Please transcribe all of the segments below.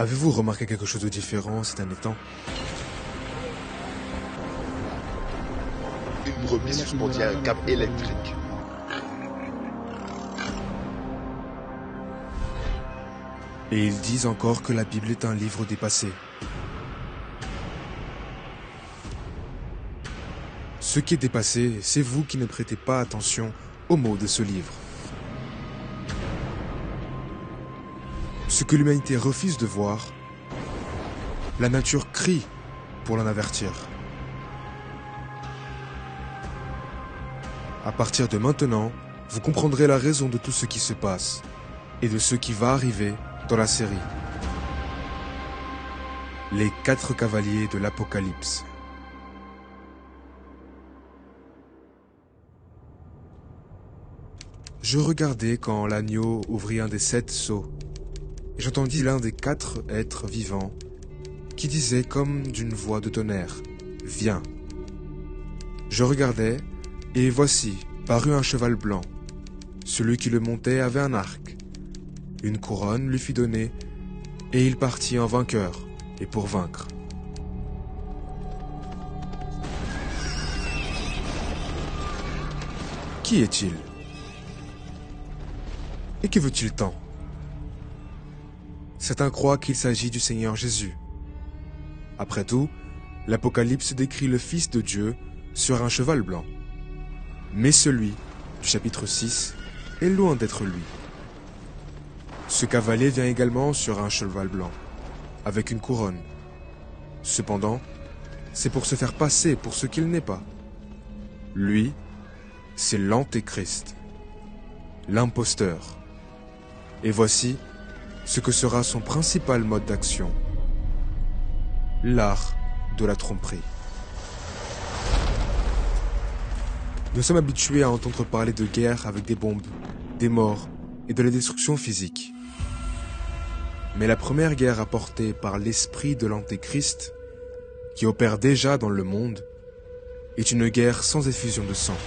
Avez-vous remarqué quelque chose de différent ces derniers temps? Une brebis suspendue à un câble électrique. Et ils disent encore que la Bible est un livre dépassé. Ce qui est dépassé, c'est vous qui ne prêtez pas attention aux mots de ce livre. Ce que l'humanité refuse de voir, la nature crie pour l'en avertir. À partir de maintenant, vous comprendrez la raison de tout ce qui se passe et de ce qui va arriver dans la série. Les 4 cavaliers de l'Apocalypse. Je regardais quand l'agneau ouvrit un des 7 sceaux. Et j'entendis l'un des 4 êtres vivants qui disait comme d'une voix de tonnerre, « Viens !» Je regardais, et voici, parut un cheval blanc. Celui qui le montait avait un arc. Une couronne lui fut donnée, et il partit en vainqueur, et pour vaincre. Qui est-il? Et que veut-il tant? Certains croient qu'il s'agit du Seigneur Jésus. Après tout, l'Apocalypse décrit le Fils de Dieu sur un cheval blanc. Mais celui du chapitre 6 est loin d'être lui. Ce cavalier vient également sur un cheval blanc, avec une couronne. Cependant, c'est pour se faire passer pour ce qu'il n'est pas. Lui, c'est l'Antéchrist, l'imposteur. Et voici ce que sera son principal mode d'action. L'art de la tromperie. Nous sommes habitués à entendre parler de guerre avec des bombes, des morts et de la destruction physique. Mais la première guerre apportée par l'esprit de l'Antéchrist, qui opère déjà dans le monde, est une guerre sans effusion de sang.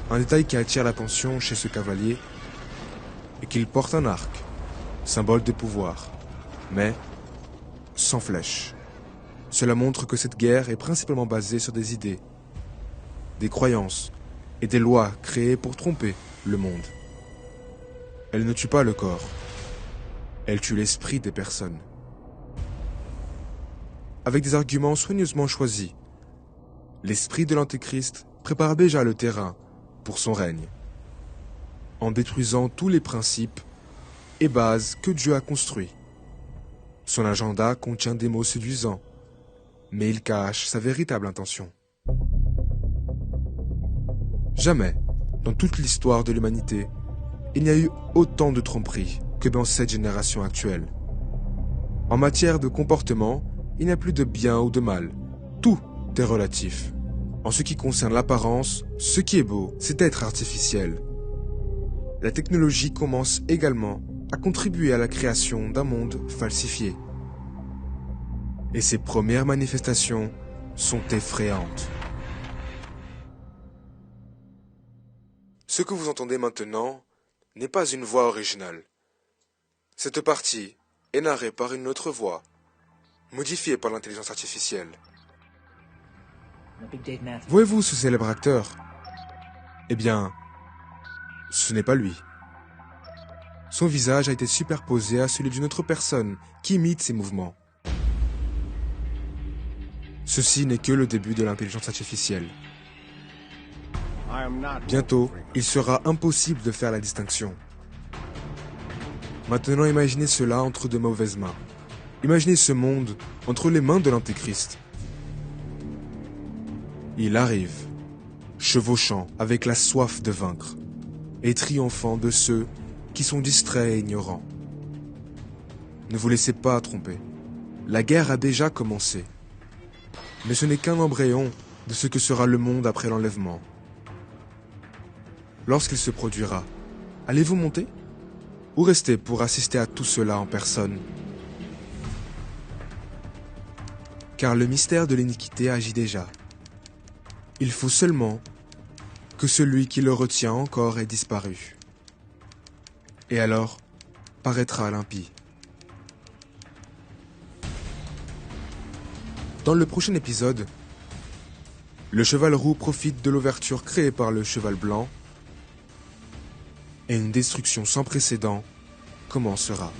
Un détail qui attire l'attention chez ce cavalier est qu'il porte un arc, symbole de pouvoir, mais sans flèche. Cela montre que cette guerre est principalement basée sur des idées, des croyances et des lois créées pour tromper le monde. Elle ne tue pas le corps, elle tue l'esprit des personnes. Avec des arguments soigneusement choisis, l'esprit de l'Antéchrist prépare déjà le terrain pour son règne, en détruisant tous les principes et bases que Dieu a construits. Son agenda contient des mots séduisants, mais il cache sa véritable intention. Jamais, dans toute l'histoire de l'humanité, il n'y a eu autant de tromperies que dans cette génération actuelle. En matière de comportement, il n'y a plus de bien ou de mal. Tout est relatif. En ce qui concerne l'apparence, ce qui est beau, c'est être artificiel. La technologie commence également à contribuer à la création d'un monde falsifié. Et ses premières manifestations sont effrayantes. Ce que vous entendez maintenant n'est pas une voix originale. Cette partie est narrée par une autre voix, modifiée par l'intelligence artificielle. Voyez-vous ce célèbre acteur? Eh bien, ce n'est pas lui. Son visage a été superposé à celui d'une autre personne qui imite ses mouvements. Ceci n'est que le début de l'intelligence artificielle. Bientôt, il sera impossible de faire la distinction. Maintenant, imaginez cela entre de mauvaises mains. Imaginez ce monde entre les mains de l'Antéchrist. Il arrive, chevauchant avec la soif de vaincre, et triomphant de ceux qui sont distraits et ignorants. Ne vous laissez pas tromper. La guerre a déjà commencé. Mais ce n'est qu'un embryon de ce que sera le monde après l'enlèvement. Lorsqu'il se produira, allez-vous monter? Ou rester pour assister à tout cela en personne? Car le mystère de l'iniquité agit déjà. Il faut seulement que celui qui le retient encore ait disparu. Et alors paraîtra l'impie. Dans le prochain épisode, le cheval roux profite de l'ouverture créée par le cheval blanc et une destruction sans précédent commencera.